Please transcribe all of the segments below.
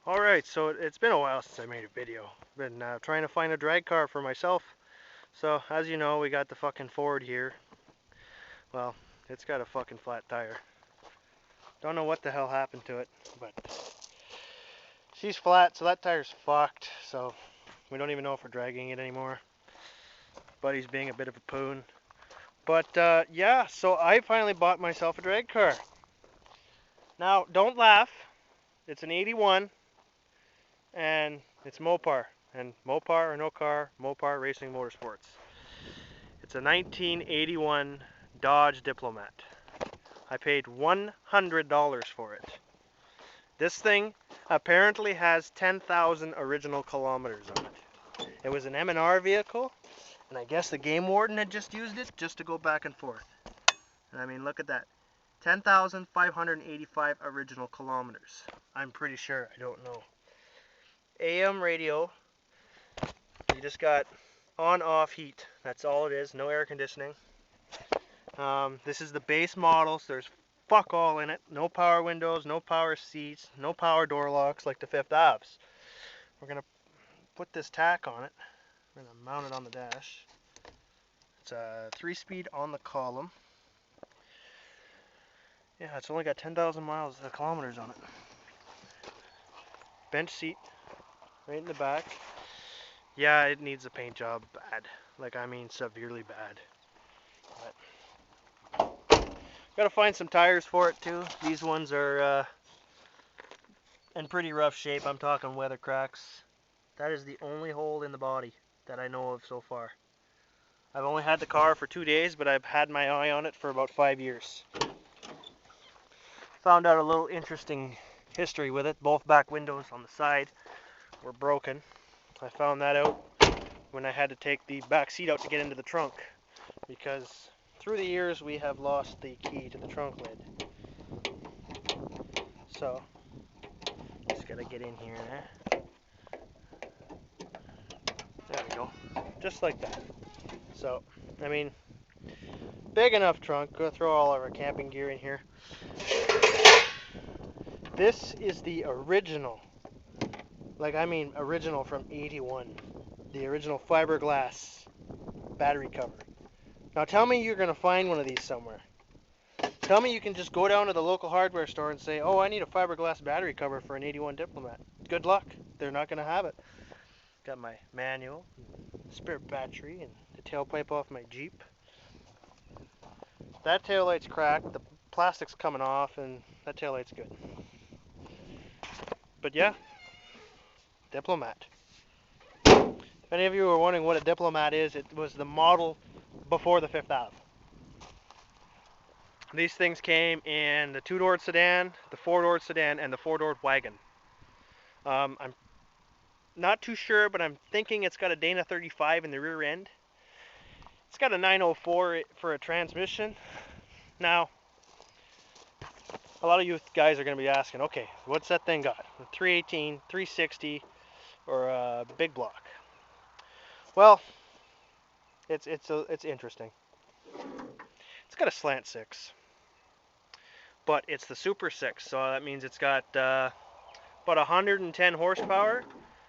Alright, so it's been a while since I made a video. Been trying to find a drag car for myself. So, as you know, we got the fucking Ford here. Well, it's got a fucking flat tire. Don't know what the hell happened to it, but she's flat, so that tire's fucked. So, we don't even know if we're dragging it anymore. Buddy's being a bit of a poon. But, yeah, so I finally bought myself a drag car. Now, don't laugh. It's an 81, and it's Mopar. And Mopar or no car, Mopar Racing Motorsports. It's a 1981 Dodge Diplomat. I paid $100 for it. This thing apparently has 10,000 original kilometers on it. It was an M&R vehicle, and I guess the game warden had just used it just to go back and forth. And I mean, look at that. 10,585 original kilometers. I'm pretty sure, I don't know. AM radio, you just got on-off heat. That's all it is, no air conditioning. This is the base model, so there's fuck all in it. No power windows, no power seats, no power door locks like the Fifth Avs. We're going to put this tack on it. We're going to mount it on the dash. It's a 3-speed on the column. Yeah, it's only got 10,000 kilometers on it. Bench seat right in the back. Yeah, it needs a paint job bad. Like, I mean severely bad. But gotta find some tires for it too. These ones are in pretty rough shape. I'm talking weather cracks. That is the only hole in the body that I know of so far. I've only had the car for 2 days, but I've had my eye on it for about 5 years. Found out a little interesting history with it. Both back windows on the side were broken. I found that out when I had to take the back seat out to get into the trunk, because through the years we have lost the key to the trunk lid. So, just gotta get in here. There we go. Just like that. So, I mean, big enough trunk. Go throw all of our camping gear in here. This is the original. Like, I mean, original from 81. The original fiberglass battery cover. Now tell me you're going to find one of these somewhere. Tell me you can just go down to the local hardware store and say, oh, I need a fiberglass battery cover for an 81 Diplomat. Good luck. They're not going to have it. Got my manual, spare battery, and the tailpipe off my Jeep. That taillight's cracked. The plastic's coming off, and that taillight's good. But yeah, Diplomat. If any of you were wondering what a Diplomat is, it was the model before the Fifth Ave. These things came in the 2-door sedan, the 4-door sedan, and the 4-door wagon. I'm not too sure, but I'm thinking it's got a Dana 35 in the rear end. It's got a 904 for a transmission. Now, a lot of you guys are going to be asking, okay, what's that thing got? A 318, 360, or a big block? Well, it's interesting. It's got a slant 6, but it's the Super 6, so that means it's got about 110 horsepower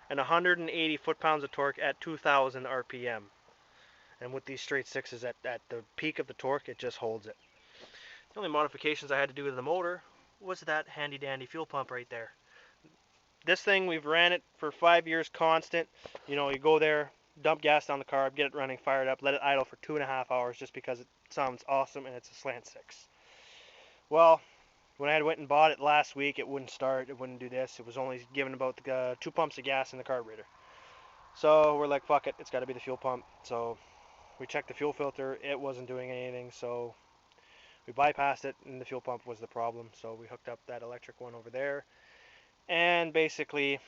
and 180 foot-pounds of torque at 2,000 RPM. And with these straight 6s at the peak of the torque, it just holds it. The only modifications I had to do with the motor was that handy-dandy fuel pump right there. This thing, we've ran it for 5 years constant. You know, you go there, dump gas down the carb, get it running, fire it up, let it idle for 2.5 hours just because it sounds awesome and it's a slant 6. Well, when I went and bought it last week, it wouldn't start, it wouldn't do this. It was only giving about 2 pumps of gas in the carburetor. So we're like, fuck it, it's got to be the fuel pump. So we checked the fuel filter, it wasn't doing anything, so we bypassed it, and the fuel pump was the problem. So we hooked up that electric one over there, and basically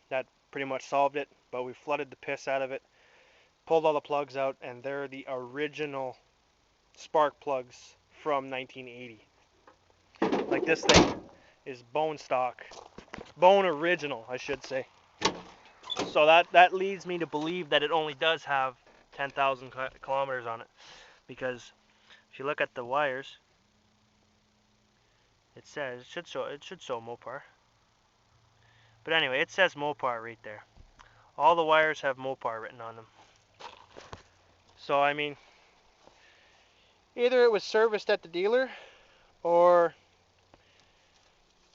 that pretty much solved it. But we flooded the piss out of it, pulled all the plugs out, and they're the original spark plugs from 1980. Like, this thing is bone stock, bone original, I should say. So that leads me to believe that it only does have 10,000 kilometers on it, because if you look at the wires, it should show Mopar. But anyway, it says Mopar right there. All the wires have Mopar written on them. So I mean, either it was serviced at the dealer or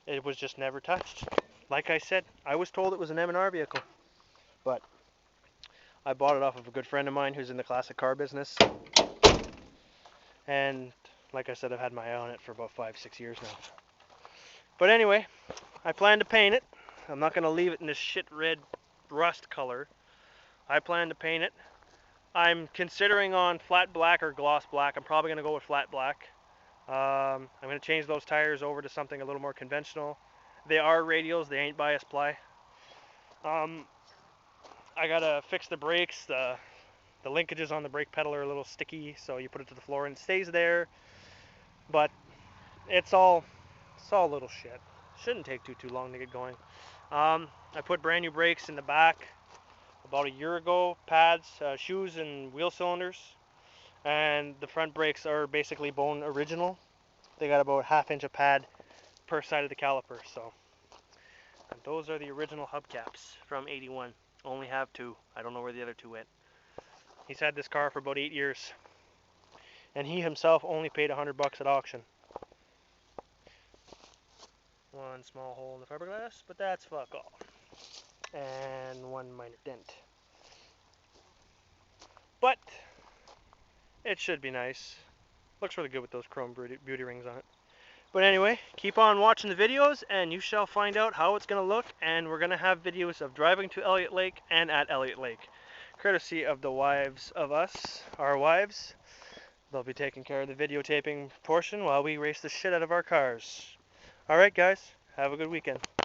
it was just never touched. Like I said, I was told it was an M&R vehicle, but I bought it off of a good friend of mine who's in the classic car business. And like I said, I've had my eye on it for about 5-6 years now. But anyway, I plan to paint it. I'm not going to leave it in this shit red rust color. I plan to paint it. I'm considering on flat black or gloss black. I'm probably going to go with flat black. I'm going to change those tires over to something a little more conventional. They are radials, they ain't bias ply. I got to fix the brakes. The linkages on the brake pedal are a little sticky, so you put it to the floor and it stays there. But it's all little shit. Shouldn't take too long to get going. I put brand new brakes in the back about a year ago, pads, shoes, and wheel cylinders. And the front brakes are basically bone original. They got about 1/2 inch of pad per side of the caliper. So, and those are the original hubcaps from '81. Only have 2. I don't know where the other 2 went. He's had this car for about 8 years, and he himself only paid $100 at auction. One small hole in the fiberglass, but that's fuck all. And one minor dent. But it should be nice. Looks really good with those chrome beauty rings on it. But anyway, keep on watching the videos and you shall find out how it's going to look. And we're going to have videos of driving to Elliott Lake and at Elliott Lake. Courtesy of the wives of us, our wives. They'll be taking care of the videotaping portion while we race the shit out of our cars. Alright guys, have a good weekend.